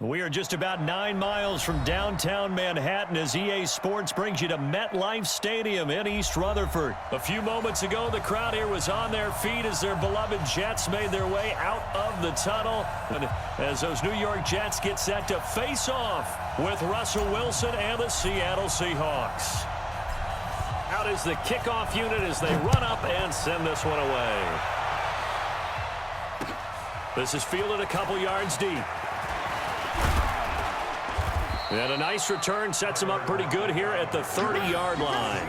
We are just about 9 miles from downtown Manhattan as EA Sports brings you to MetLife Stadium in East Rutherford. A few moments ago, the crowd here was on their feet as their beloved Jets made their way out of the tunnel. And as those New York Jets get set to face off with Russell Wilson and the Seattle Seahawks. Out is the kickoff unit as they run up and send this one away. This is fielded a couple yards deep. And a nice return sets him up pretty good here at the 30-yard line.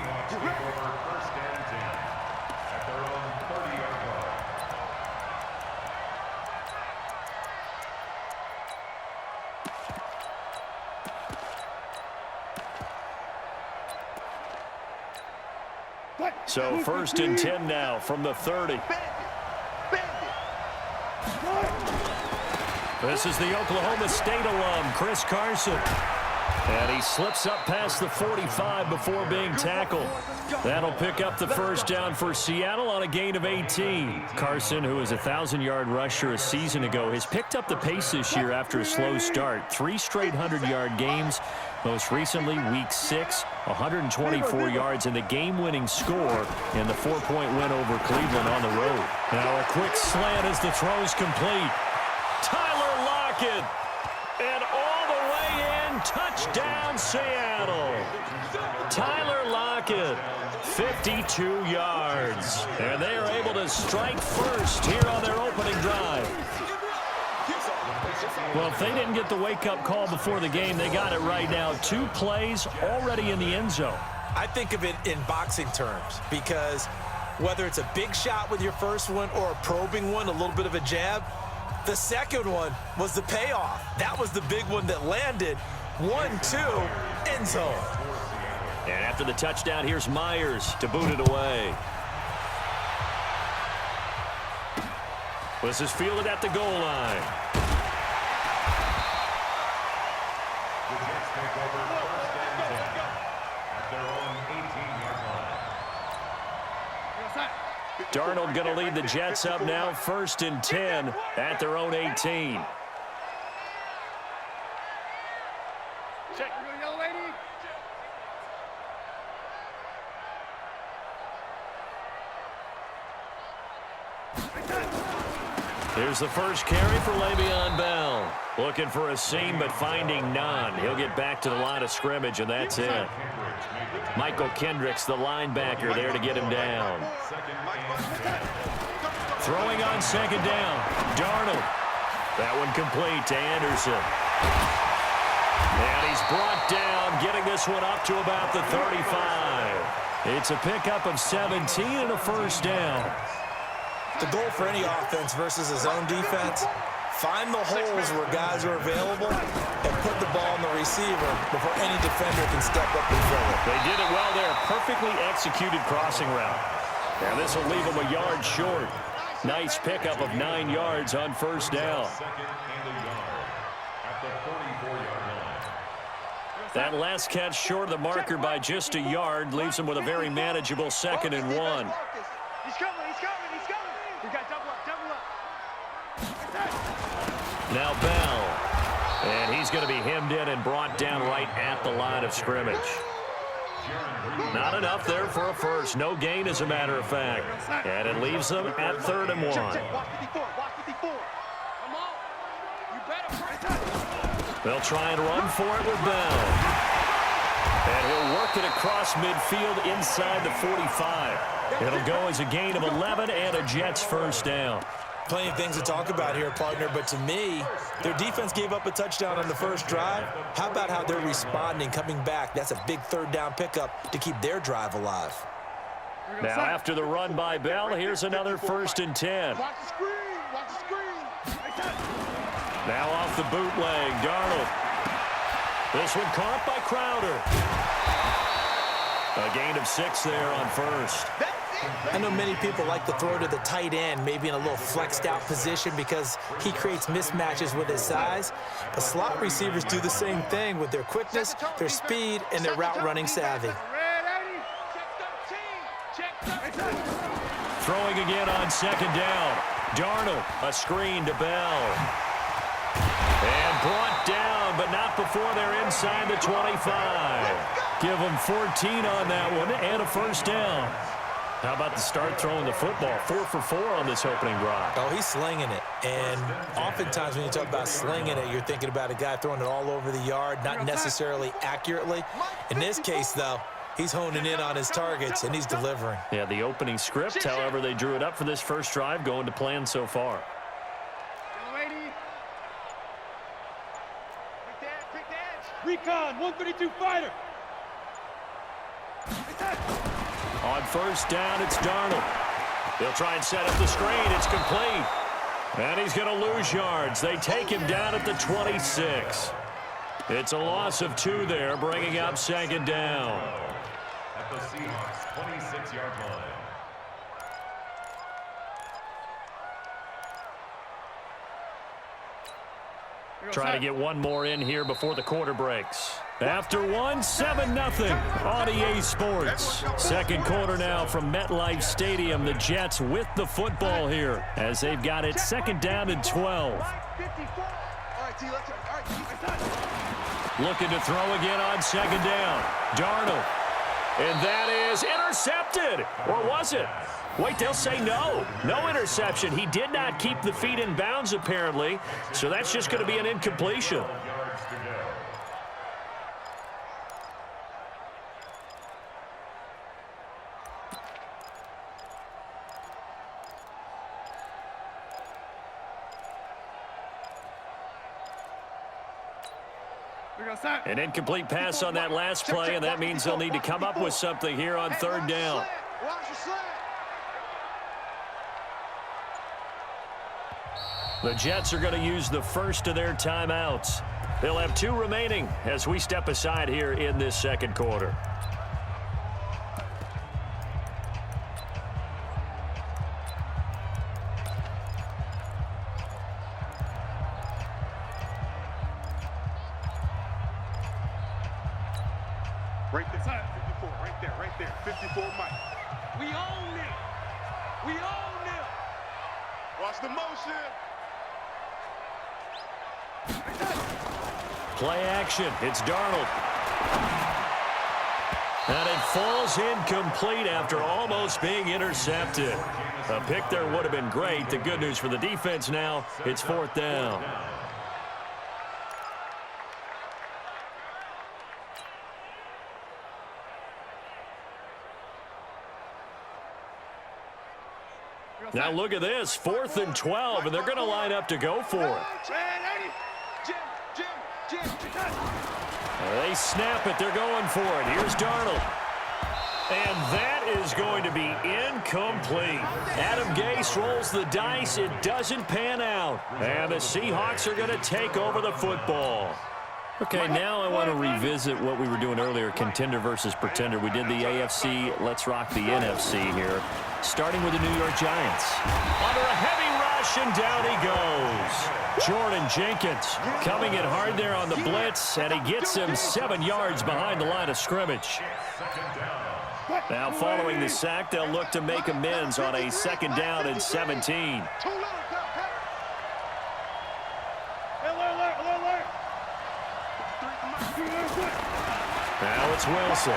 So 1st and 10 now from the 30. This is the Oklahoma State alum, Chris Carson. And he slips up past the 45 before being tackled. That'll pick up the first down for Seattle on a gain of 18. Carson, who was a 1,000-yard rusher a season ago, has picked up the pace this year after a slow start. 3 straight 100-yard games. Most recently, Week 6, 124 yards and the game-winning score in the 4-point win over Cleveland on the road. Now a quick slant as the throw's complete. Tyler Lockett. And all the way in, touchdown Seattle. Tyler Lockett, 52 yards. And they are able to strike first here on their opening drive. Well, if they didn't get the wake-up call before the game, they got it right now. 2 plays already in the end zone. I think of it in boxing terms because whether it's a big shot with your first one or a probing one, a little bit of a jab, the second one was the payoff. That was the big one that landed. 1-2, end zone. And after the touchdown, here's Myers to boot it away. This is fielded at the goal line. Darnold going to lead the Jets up now, 1st and 10 at their own 18. Here's the first carry for Le'Veon Bell. Looking for a seam, but finding none. He'll get back to the line of scrimmage, and that's it. Michael Kendricks, the linebacker, there to get him down. Throwing on 2nd down. Darnold. That one complete to Anderson. And he's brought down, getting this one up to about the 35. It's a pickup of 17 and a first down. The goal for any offense versus his own defense, find the holes where guys are available and put the ball on the receiver before any defender can step up and fill it. They did it well there. Perfectly executed crossing route. And this will leave them a yard short. Nice pickup of 9 yards on 1st down. That last catch short of the marker by just a yard leaves them with a very manageable 2nd and 1. He's coming. We got double up. Now Bell. And he's going to be hemmed in and brought down right at the line of scrimmage. Not enough there for a first. No gain, as a matter of fact. And it leaves them at 3rd and 1. They'll try and run for it with Bell. And he'll work it across midfield inside the 45. It'll go as a gain of 11 and a Jets first down. Plenty of things to talk about here, partner, but to me, their defense gave up a touchdown on the first drive. How about how they're responding, coming back? That's a big 3rd down pickup to keep their drive alive. Now, after the run by Bell, here's another 1st and 10. Watch the screen. Now off the bootleg, Darnold. This one caught by Crowder. A gain of 6 there on 1st. I know many people like to throw to the tight end, maybe in a little flexed out position because he creates mismatches with his size. But slot receivers do the same thing with their quickness, their speed, and their route running savvy. Throwing again on 2nd down. Darnold, a screen to Bell. And brought down, but not before they're inside the 25. Give them 14 on that one and a first down. How about the start throwing the football? 4 for 4 on this opening drive. Oh, he's slinging it. And oftentimes when you talk about slinging it, you're thinking about a guy throwing it all over the yard, not necessarily accurately. In this case, though, he's honing in on his targets, and he's delivering. Yeah, the opening script, however, they drew it up for this first drive, going to plan so far. Recon, 132 fighter. On first down, it's Darnold. He'll try and set up the screen. It's complete. And he's going to lose yards. They take him down at the 26. It's a loss of 2 there, bringing up second down. At the Seahawks' 26-yard line. Trying to get one more in here before the quarter breaks. After one, 7-0 on EA Sports. Second quarter now from MetLife Stadium. The Jets with the football here as they've got it second down and 12. Looking to throw again on second down. Darnold. And that is intercepted. Or was it? Wait, they'll say no. No interception. He did not keep the feet in bounds, apparently. So that's just going to be an incompletion. An incomplete pass on that last play, and that means they'll need to come up with something here on third down. The Jets are going to use the first of their timeouts. They'll have 2 remaining as we step aside here in this second quarter. Right there, 54, right there, 54, Mike. We own it. We own it. Watch the motion. Play action. It's Darnold. And it falls incomplete after almost being intercepted. A pick there would have been great. The good news for the defense now, it's fourth down. Now look at this, 4th and 12, and they're going to line up to go for it. They snap it, they're going for it. Here's Darnold. And that is going to be incomplete. Adam Gase rolls the dice. It doesn't pan out. And the Seahawks are going to take over the football. Okay, now I want to revisit what we were doing earlier, contender versus pretender. We did the AFC, let's rock the NFC here. Starting with the New York Giants. Under a heavy rush, and down he goes. Jordan Jenkins coming in hard there on the blitz, and he gets him 7 yards behind the line of scrimmage. Now following the sack, they'll look to make amends on a second down and 17. Now it's Wilson.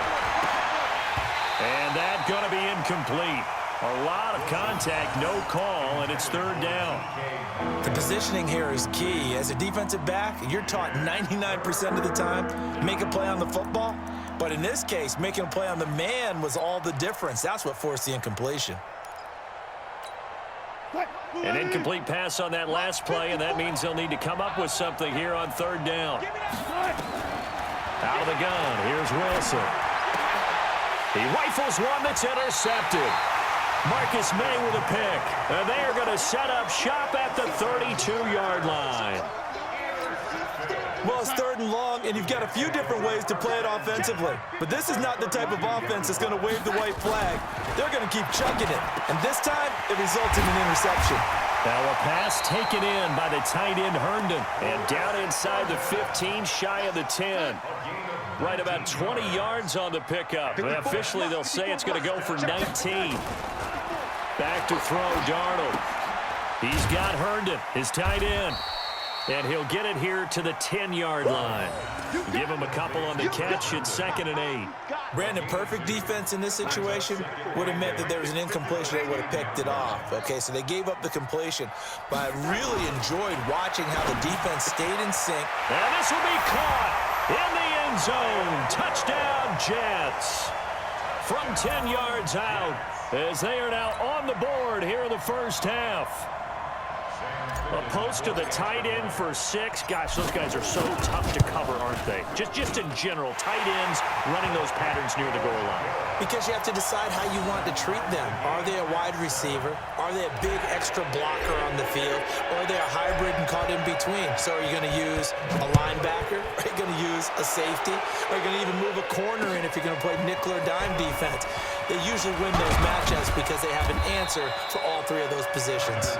And that's going to be incomplete. A lot of contact, no call, and it's third down. The positioning here is key. As a defensive back, you're taught 99% of the time, make a play on the football. But in this case, making a play on the man was all the difference. That's what forced the incompletion. An incomplete pass on that last play, and that means they'll need to come up with something here on third down. Out of the gun, here's Wilson. He rifles one that's intercepted. Marcus May with a pick. And they are going to set up shop at the 32-yard line. Well, it's third and long, and you've got a few different ways to play it offensively. But this is not the type of offense that's going to wave the white flag. They're going to keep chucking it. And this time, it results in an interception. Now a pass taken in by the tight end Herndon. And down inside the 15, shy of the 10. Right about 20 yards on the pickup. And officially, they'll say it's going to go for 19. Back to throw, Darnold. He's got Herndon, his tight end. And he'll get it here to the 10-yard line. Give him a couple on the catch. It's 2nd and 8. Brandon, perfect defense in this situation would have meant that there was an incompletion. They would have picked it off. Okay, so they gave up the completion. But I really enjoyed watching how the defense stayed in sync. And this will be caught in the end zone. Touchdown, Jets. From 10 yards out, as they are now on the board here in the first half. A post to the tight end for 6. Gosh, those guys are so tough to cover, aren't they? Just in general, tight ends running those patterns near the goal line. Because you have to decide how you want to treat them. Are they a wide receiver? Are they a big extra blocker on the field? Or are they a hybrid and caught in between? So are you going to use a linebacker? Are you going to use a safety? Are you going to even move a corner in if you're going to play nickel or dime defense? They usually win those matchups because they have an answer for all 3 of those positions.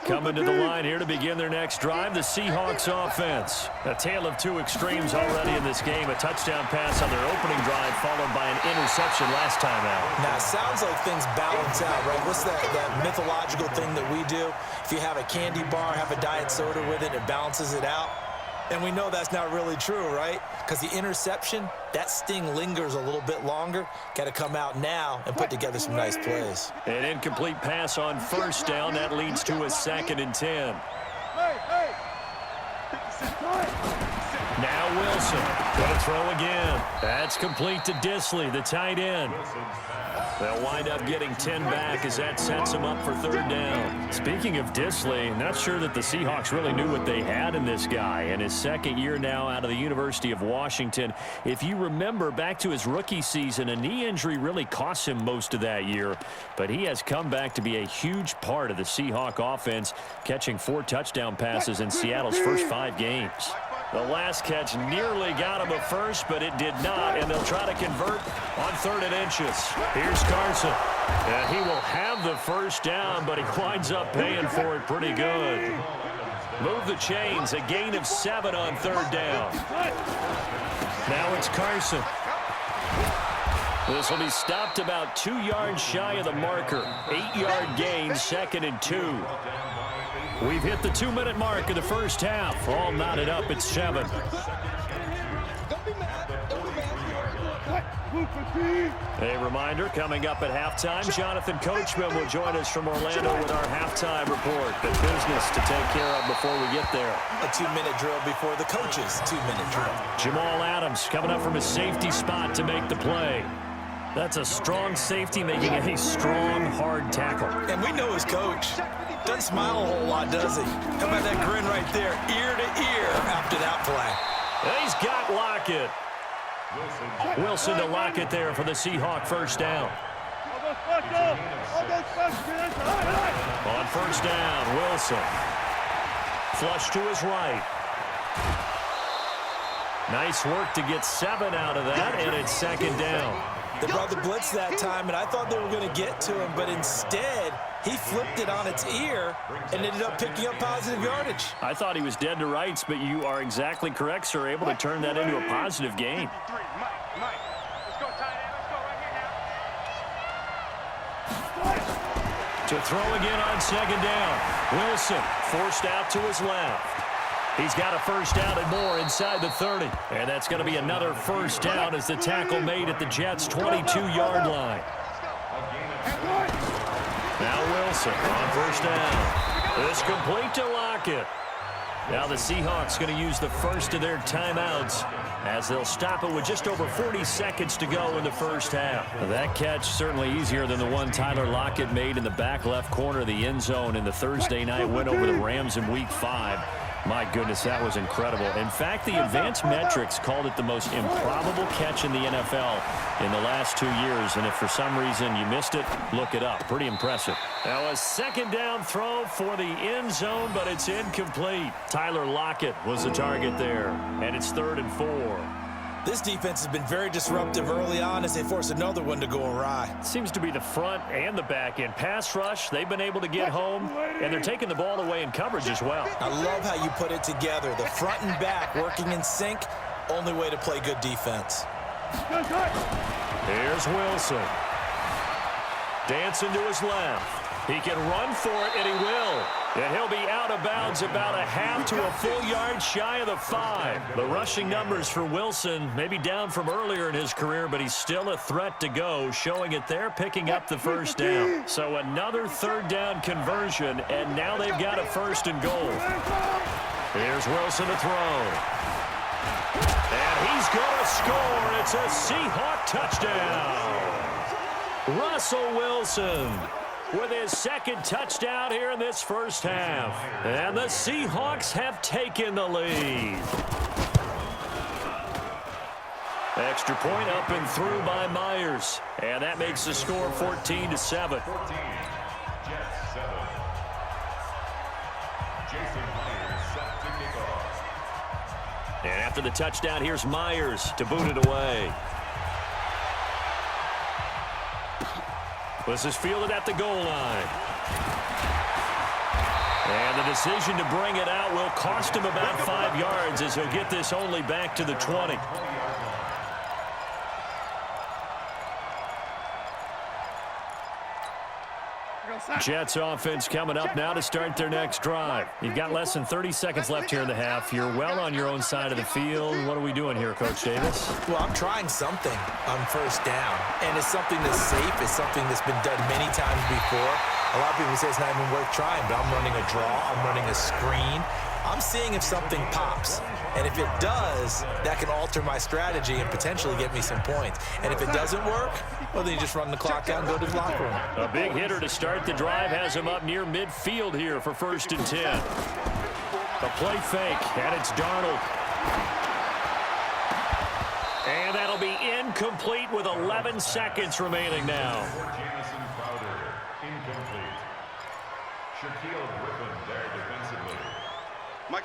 Coming to the line here to begin their next drive, the Seahawks offense. A tale of 2 extremes already in this game. A touchdown pass on their opening drive, followed by an interception last time out. Now, it sounds like things balance out, right? What's that mythological thing that we do? If you have a candy bar, have a diet soda with it, it balances it out. And we know that's not really true, right? Because the interception, that sting lingers a little bit longer. Got to come out now and put together some nice plays. An incomplete pass on first down. That leads to a 2nd and 10. Now Wilson going to throw again. That's complete to Disley, the tight end. They'll wind up getting 10 back as that sets them up for 3rd down. Speaking of Disley, not sure that the Seahawks really knew what they had in this guy. In his 2nd year now out of the University of Washington. If you remember back to his rookie season, a knee injury really cost him most of that year. But he has come back to be a huge part of the Seahawk offense, catching 4 touchdown passes in Seattle's first 5 games. The last catch nearly got him a first, but it did not, and they'll try to convert on 3rd and inches. Here's Carson, and he will have the first down, but he winds up paying for it pretty good. Move the chains, a gain of 7 on 3rd down. Now it's Carson. This will be stopped about 2 yards shy of the marker. 8-yard gain, 2nd and 2. We've hit the 2-minute mark of the first half. All knotted up at 7. A reminder, coming up at halftime, Jonathan Coachman will join us from Orlando with our halftime report. The business to take care of before we get there. A 2-minute drill before the coach's 2-minute drill. Jamal Adams coming up from his safety spot to make the play. That's a strong safety making a strong, hard tackle. And we know his coach. Doesn't smile a whole lot, does he? How about that grin right there, ear to ear after that play? And he's got Lockett. Wilson to Lockett there for the Seahawk first down. On first down, Wilson. Flush to his right. Nice work to get 7 out of that, and it's 2nd down. They brought the blitz that time, and I thought they were going to get to him, but instead, he flipped it on its ear and ended up picking up positive yardage. I thought he was dead to rights, but you are exactly correct, sir. Able to turn that into a positive gain. Mike, let's go tight end. Let's go right here now. To throw again on 2nd down. Wilson forced out to his left. He's got a first down and more inside the 30. And that's going to be another first down as the tackle made at the Jets' 22-yard line. Now Wilson on first down. It's complete to Lockett. Now the Seahawks going to use the first of their timeouts as they'll stop it with just over 40 seconds to go in the first half. That catch certainly easier than the one Tyler Lockett made in the back left corner of the end zone in the Thursday night win over the Rams in Week 5. My goodness, that was incredible. In fact, the advanced metrics called it the most improbable catch in the NFL in the last 2 years. And if for some reason you missed it, look it up. Pretty impressive. Now a 2nd down throw for the end zone, but it's incomplete. Tyler Lockett was the target there. And it's 3rd and 4. This defense has been very disruptive early on as they force another one to go awry. Seems to be the front and the back end. Pass rush, they've been able to get home, and they're taking the ball away in coverage as well. I love how you put it together. The front and back working in sync, only way to play good defense. Here's Wilson. Dancing to his left. He can run for it, and he will. And he'll be out of bounds about a half to a full yard shy of the 5. The rushing numbers for Wilson maybe down from earlier in his career, but he's still a threat to go, showing it there, picking up the first down. So another third down conversion, and now they've got a 1st and goal. Here's Wilson to throw. And he's going to score. It's a Seahawk touchdown. Russell Wilson with his 2nd touchdown here in this first half. And the Seahawks have taken the lead. Extra point up and through by Myers. And that makes the score 14-7. 14, Jets 7. Jason Myers set to kick off. And after the touchdown, here's Myers to boot it away. This is fielded at the goal line. And the decision to bring it out will cost him about 5 yards as he'll get this only back to the 20. Jets offense coming up now to start their next drive. You've got less than 30 seconds left here in the half. You're well on your own side of the field. What are we doing here, Coach Davis? Well, I'm trying something on first down, and it's something that's safe. It's something that's been done many times before. A lot of people say it's not even worth trying, but I'm running a draw. I'm running a screen. I'm seeing if something pops. And if it does, that can alter my strategy and potentially get me some points. And if it doesn't work, well, then you just run the clock out and go to the locker room. A big hitter to start the drive has him up near midfield here for 1st and 10. A play fake, and it's Darnold. And that'll be incomplete with 11 seconds remaining now. Jamison Crowder, incomplete. Shaquille Griffin there defensively.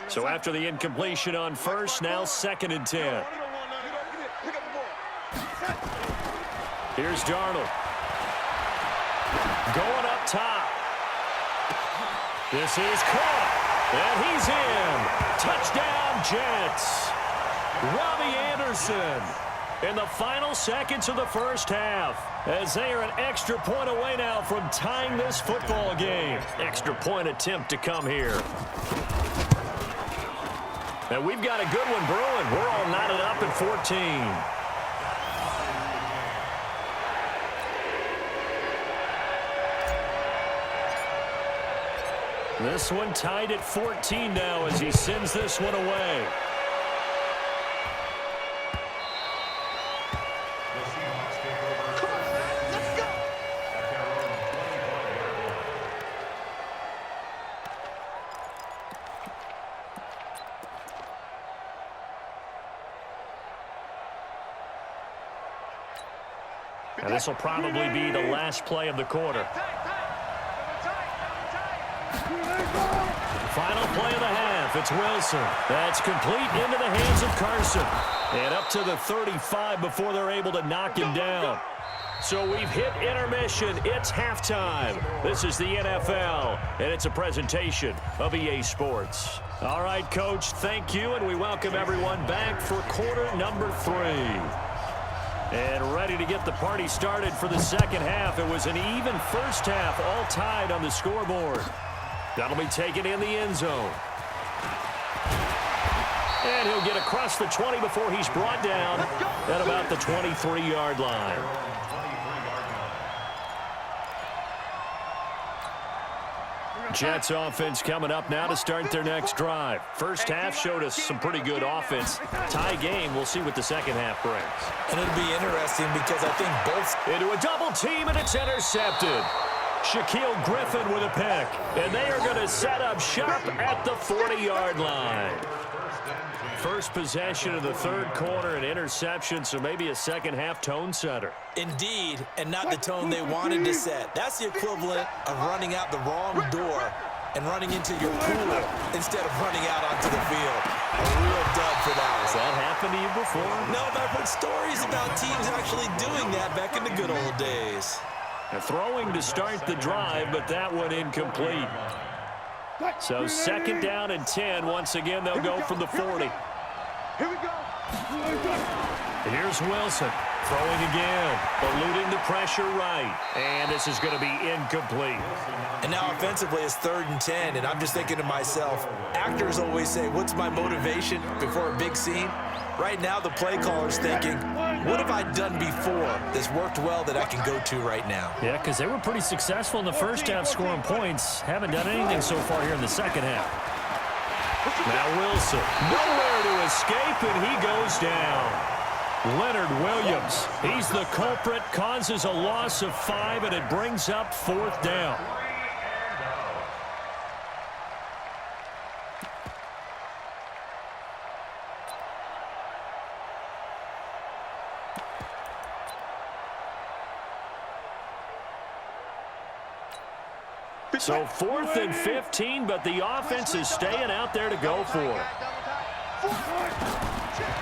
So after the incompletion on first, now 2nd and 10. Here's Darnold. Going up top. This is caught. And he's in. Touchdown, Jets. Robbie Anderson in the final seconds of the first half, as they are an extra point away now from tying this football game. Extra point attempt to come here. And we've got a good one brewing. We're all knotted up at 14. This one tied at 14 now as he sends this one away. The Seahawks take over. Come on, let's go. At their own 25-yard line. And this will probably be the last play of the quarter. Final play of the half. It's Wilson. That's complete into the hands of Carson. And up to the 35 before they're able to knock him down. So we've hit intermission. It's halftime. This is the NFL, and it's a presentation of EA Sports. All right, Coach, thank you, and we welcome everyone back for quarter number 3. And ready to get the party started for the second half. It was an even first half, all tied on the scoreboard. That'll be taken in the end zone. And he'll get across the 20 before he's brought down at about the 23-yard line. Jets offense coming up now to start their next drive. First half showed us some pretty good offense. Tie game, we'll see what the second half brings. And it'll be interesting because I think both... Into a double team, and it's intercepted. Shaquille Griffin with a pick. And they are going to set up shop at the 40-yard line. First possession of the third quarter, an interception, so maybe a second half tone setter. Indeed, and not the tone they wanted to set. That's the equivalent of running out the wrong door and running into your pool instead of running out onto the field. A real dud for that one. Has that happened to you before? No, but I've heard stories about teams actually doing that back in the good old days. They're throwing to start the drive, but that one incomplete. So second down and 10. Once again, they'll go from the 40. Here we go. Here's Wilson throwing again, eluding the pressure right. And this is going to be incomplete. And now offensively it's 3rd and 10, and I'm just thinking to myself, actors always say, what's my motivation before a big scene? Right now the play caller's thinking, what have I done before that's worked well that I can go to right now? Yeah, because they were pretty successful in the first half scoring points. Haven't done anything so far here in the second half. Now Wilson, nowhere to escape, and he goes down. Leonard Williams, he's the culprit, causes a loss of 5, and it brings up 4th down. So 4th and 15, but the offense is staying out there to go for it.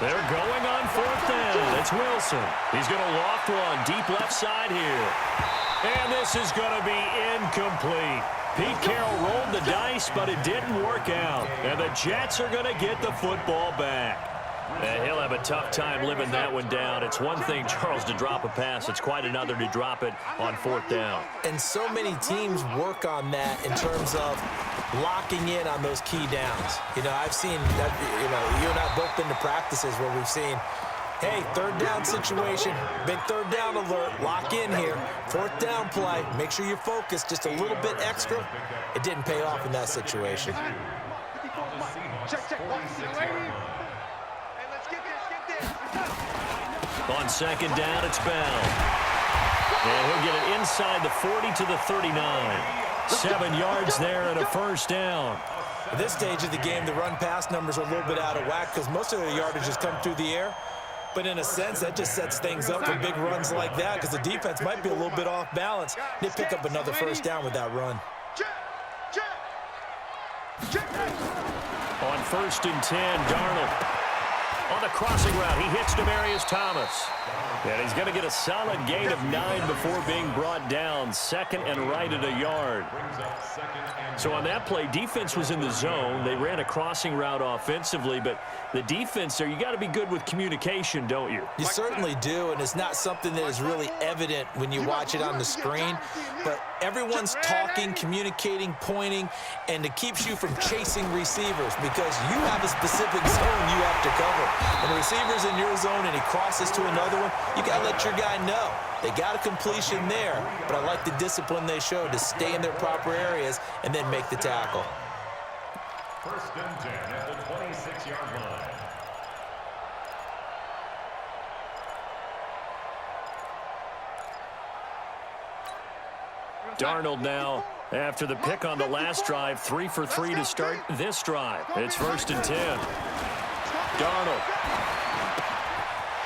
They're going on 4th down. It's Wilson. He's going to loft one deep left side here. And this is going to be incomplete. Pete Carroll rolled the dice, but it didn't work out. And the Jets are going to get the football back. He'll have a tough time living that one down. It's one thing, Charles, to drop a pass. It's quite another to drop it on 4th down. And so many teams work on that in terms of locking in on those key downs. You know, I've seen, you and I have both been to practices where we've seen, hey, 3rd down situation, big 3rd down alert, lock in here, 4th down play, make sure you're focused just a little bit extra. It didn't pay off in that situation. Check. On 2nd down, it's Bell. And he'll get it inside the 40 to the 39. 7 yards there and a 1st down. At this stage of the game, the run-pass numbers are a little bit out of whack because most of the yardage has come through the air. But in a sense, that just sets things up for big runs like that because the defense might be a little bit off balance. They pick up another 1st down with that run. On 1st and 10, Darnold. On the crossing route, he hits Demaryius Thomas. And he's going to get a solid gain of 9 before being brought down. 2nd and right at a yard. So on that play, defense was in the zone. They ran a crossing route offensively, but the defense there, you got to be good with communication, don't you? You certainly do, and it's not something that is really evident when you watch it on the screen. But everyone's talking, communicating, pointing, and it keeps you from chasing receivers because you have a specific zone you have to cover. When the receiver's in your zone and he crosses to another one, you got to let your guy know. They got a completion there, but I like the discipline they showed to stay in their proper areas and then make the tackle. 1st and 10 at the 26-yard line. Darnold now, after the pick on the last drive, 3 for 3 to start this drive. It's 1st and 10. Darnold.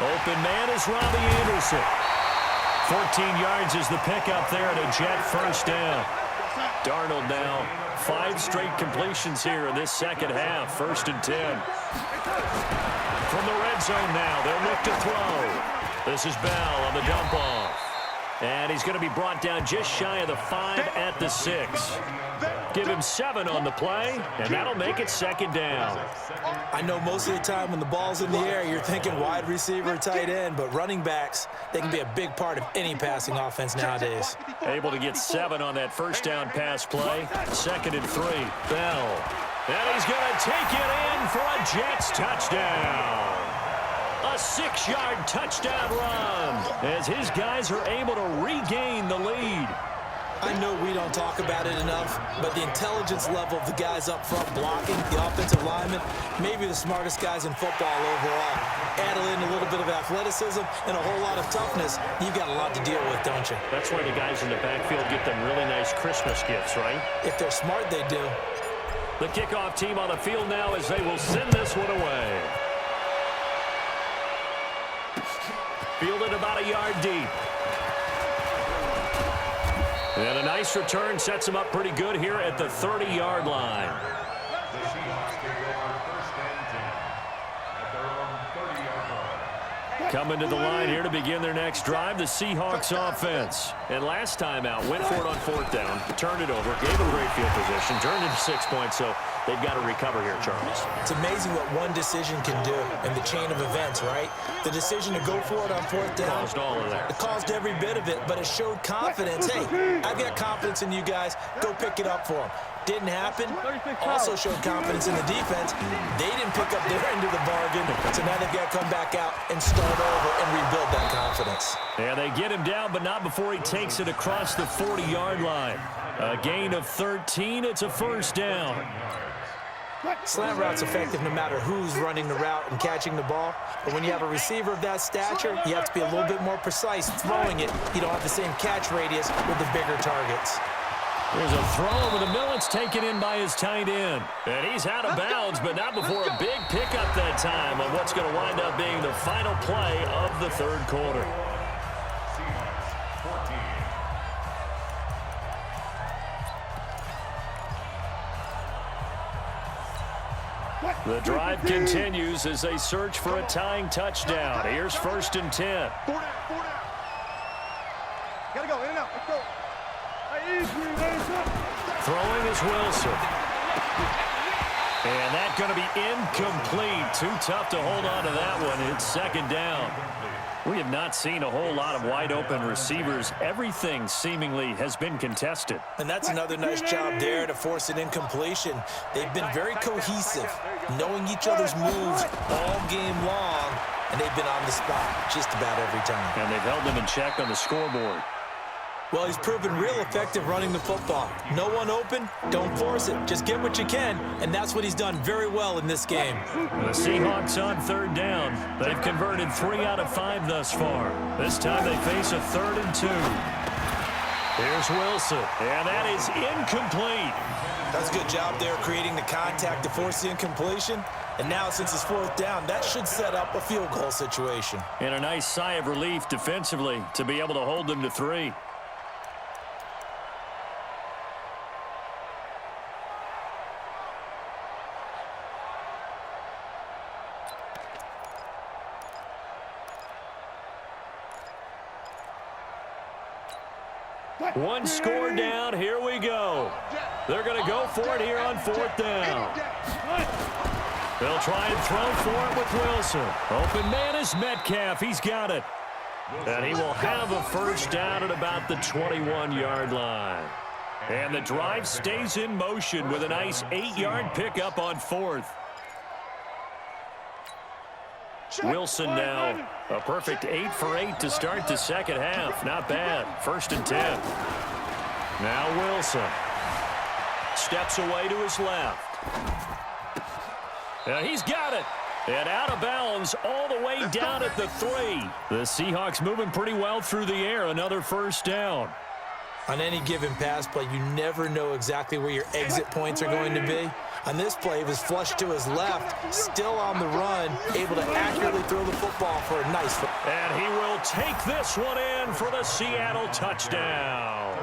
Open man is Robbie Anderson. 14 yards is the pickup there, and a Jet 1st down. Darnold now, 5 straight completions here in this second half. 1st and 10. From the red zone now, they'll look to throw. This is Bell on the dump off. And he's going to be brought down just shy of the 5 at the 6. Give him 7 on the play, and that'll make it 2nd down. I know most of the time when the ball's in the air, you're thinking wide receiver, tight end, but running backs, they can be a big part of any passing offense nowadays. Able to get 7 on that 1st down pass play. 2nd and 3, Bell. And he's going to take it in for a Jets touchdown. A 6-yard touchdown run as his guys are able to regain the lead. I know we don't talk about it enough, but the intelligence level of the guys up front blocking, the offensive linemen, maybe the smartest guys in football overall. Add in a little bit of athleticism and a whole lot of toughness, you've got a lot to deal with, don't you? That's why the guys in the backfield get them really nice Christmas gifts, right? If they're smart, they do. The kickoff team on the field now as they will send this one away. Fielded about a yard deep. And a nice return sets him up pretty good here at the 30-yard line. The Seahawks take over 1st and 10 at their own 30-yard line. Coming to the line here to begin their next drive, the Seahawks offense. And last time out, went for it on 4th down, turned it over, gave them great field position, turned into 6 points, so they've got to recover here, Charles. It's amazing what one decision can do in the chain of events, right? The decision to go for it on 4th down. Caused all of that. It caused every bit of it, but it showed confidence. Hey, I've got confidence in you guys. Go pick it up for them. Didn't happen. Also showed confidence in the defense. They didn't pick up their end of the bargain, so now they've got to come back out and start over and rebuild that confidence. Yeah, they get him down, but not before he takes it across the 40-yard line. A gain of 13. It's a 1st down. Slant route's effective no matter who's running the route and catching the ball. But when you have a receiver of that stature, you have to be a little bit more precise throwing it. You don't have the same catch radius with the bigger targets. There's a throw over the middle. It's taken in by his tight end. And he's out of bounds, but not before a big pickup that time on what's going to wind up being the final play of the 3rd quarter. Seahawks 14. The drive continues as they search for a tying touchdown. Here's 1st and 10. 4 down. Gotta go, in and out. Let's go. Throwing is Wilson. And that's going to be incomplete. Too tough to hold on to that one. It's 2nd down. We have not seen a whole lot of wide-open receivers. Everything seemingly has been contested. And that's another nice job there to force an incompletion. They've been very cohesive, knowing each other's moves all game long, and they've been on the spot just about every time. And they've held them in check on the scoreboard. Well, he's proven real effective running the football. No one open, don't force it. Just get what you can, and that's what he's done very well in this game. The Seahawks on 3rd down. They've converted 3 out of 5 thus far. This time they face a 3rd and 2. Here's Wilson, and that is incomplete. That's a good job there creating the contact to force the incompletion. And now, since it's 4th down, that should set up a field goal situation. And a nice sigh of relief defensively to be able to hold them to 3. One score down. Here we go. They're going to go for it here on 4th down. They'll try and throw for it with Wilson. Open man is Metcalf. He's got it. And he will have a 1st down at about the 21-yard line. And the drive stays in motion with a nice 8-yard pickup on 4th. Wilson now a perfect 8 for 8 to start the 2nd half. Not bad. 1st and 10. Now Wilson steps away to his left. And he's got it. And out of bounds all the way down at the 3. The Seahawks moving pretty well through the air. Another 1st down. On any given pass play, you never know exactly where your exit points are going to be. On this play, he was flushed to his left, still on the run, able to accurately throw the football for a nice... And he will take this one in for the Seattle touchdown.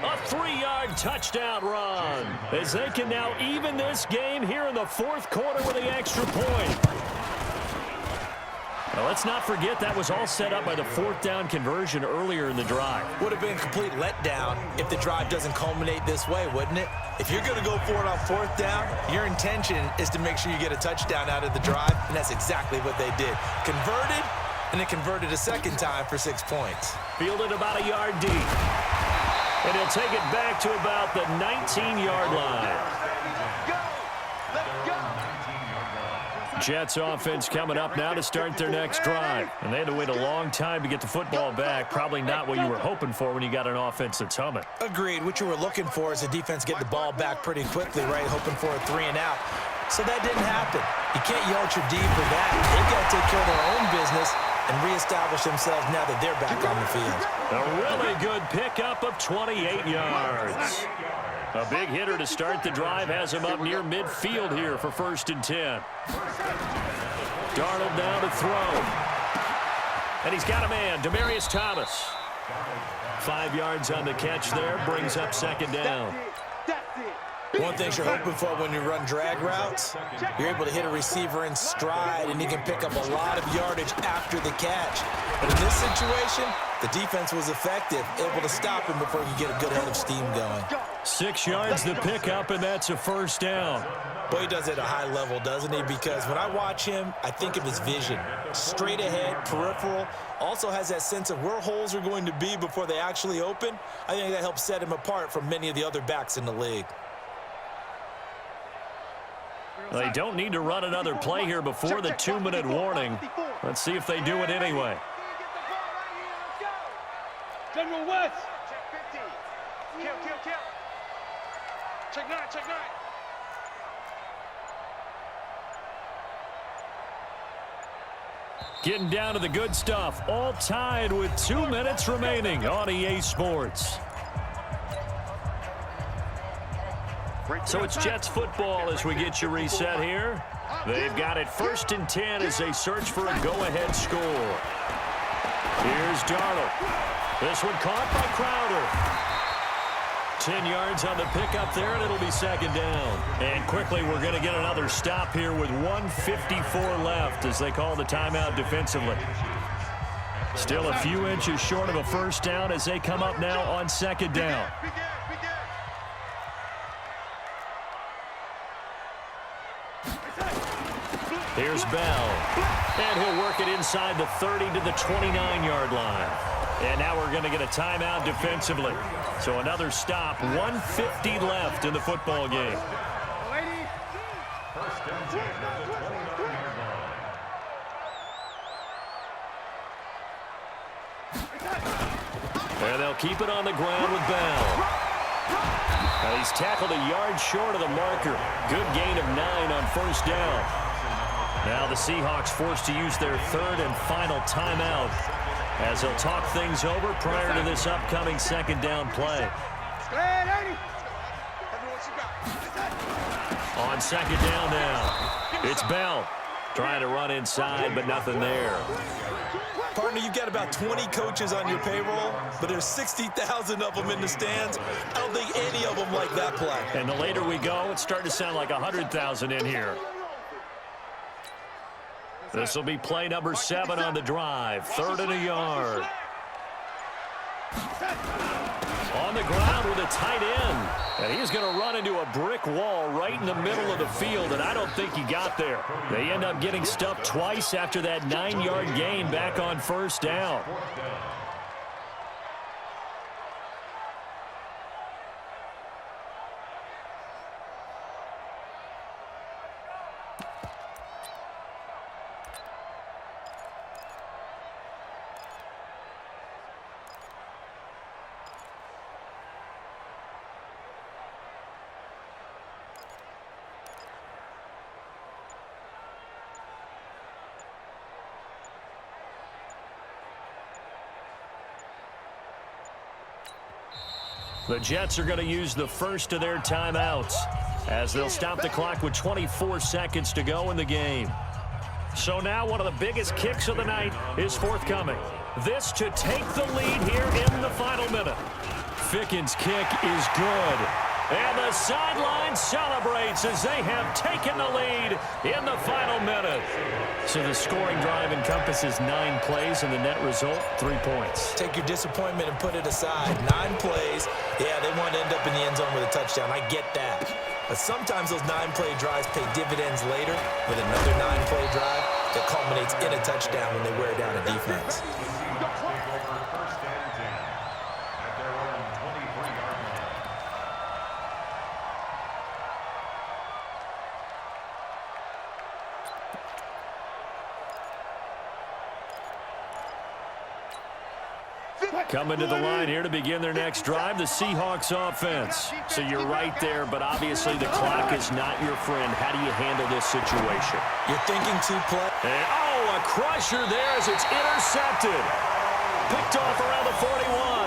A 3-yard touchdown run as they can now even this game here in the 4th quarter with the extra point. Now, let's not forget that was all set up by the 4th down conversion earlier in the drive. Would have been a complete letdown if the drive doesn't culminate this way, wouldn't it? If you're going to go for it on 4th down, your intention is to make sure you get a touchdown out of the drive, and that's exactly what they did. Converted, and then converted a 2nd time for 6 points. Fielded about a yard deep. And he'll take it back to about the 19-yard line. Jets offense coming up now to start their next drive. And they had to wait a long time to get the football back. Probably not what you were hoping for when you got an offense that's humming. Agreed. What you were looking for is the defense get the ball back pretty quickly, right? Hoping for a 3 and out. So that didn't happen. You can't yell at your D for that. They've got to take care of their own business and reestablish themselves now that they're back on the field. A really good pickup of 28 yards. A big hitter to start the drive has him up near midfield here for 1st and 10. Darnold now to throw. And he's got a man, Demaryius Thomas. 5 yards on the catch there. Brings up second down. One thing you're hoping for when you run drag routes, you're able to hit a receiver in stride, and he can pick up a lot of yardage after the catch. But in this situation, the defense was effective, able to stop him before he could get a good head of steam going. 6 yards the pickup, and that's a first down. Boy, he does it at a high level, doesn't he? Because when I watch him, I think of his vision. Straight ahead, peripheral, also has that sense of where holes are going to be before they actually open. I think that helps set him apart from many of the other backs in the league. They don't need to run another play here before the 2-minute warning. Let's see if they do it anyway. General West. Check 50. Kill. Check 9. Getting down to the good stuff. All tied with 2 minutes remaining on EA Sports. So it's Jets football as we get you reset here. They've got it 1st and 10 as they search for a go-ahead score. Here's Darnold. This one caught by Crowder. 10 yards on the pickup there, and it'll be second down. And quickly, we're going to get another stop here with 1:54 left as they call the timeout defensively. Still a few inches short of a first down as they come up now on second down. Here's Bell, and he'll work it inside the 30 to the 29-yard line. And now we're going to get a timeout defensively. So another stop, 1:50 left in the football game. First and 10 at the 29-yard line. And they'll keep it on the ground with Bell. Now he's tackled a yard short of the marker. Good gain of 9 on first down. Now the Seahawks forced to use their 3rd and final timeout as they'll talk things over prior to this upcoming second down play. On second down now, it's Bell trying to run inside, but nothing there. Partner, you've got about 20 coaches on your payroll, but there's 60,000 of them in the stands. I don't think any of them like that play. And the later we go, it's starting to sound like 100,000 in here. This will be play number 7 on the drive. 3rd and a yard. On the ground with a tight end. And he's going to run into a brick wall right in the middle of the field, and I don't think he got there. They end up getting stuffed twice after that 9-yard gain back on first down. The Jets are going to use the first of their timeouts as they'll stop the clock with 24 seconds to go in the game. So now one of the biggest kicks of the night is forthcoming. This to take the lead here in the final minute. Ficken's kick is good. And the sideline celebrates as they have taken the lead in the final minute. So the scoring drive encompasses 9 plays, and the net result, 3 points. Take your disappointment and put it aside. 9 plays. Yeah, they want to end up in the end zone with a touchdown. I get that. But sometimes those 9-play drives pay dividends later with another 9-play drive that culminates in a touchdown when they wear down a defense. Coming to the line here to begin their next drive, the Seahawks offense. So you're right there, but obviously the clock is not your friend. How do you handle this situation? You're thinking 2 play. And, a crusher there as it's intercepted. Picked off around the 41.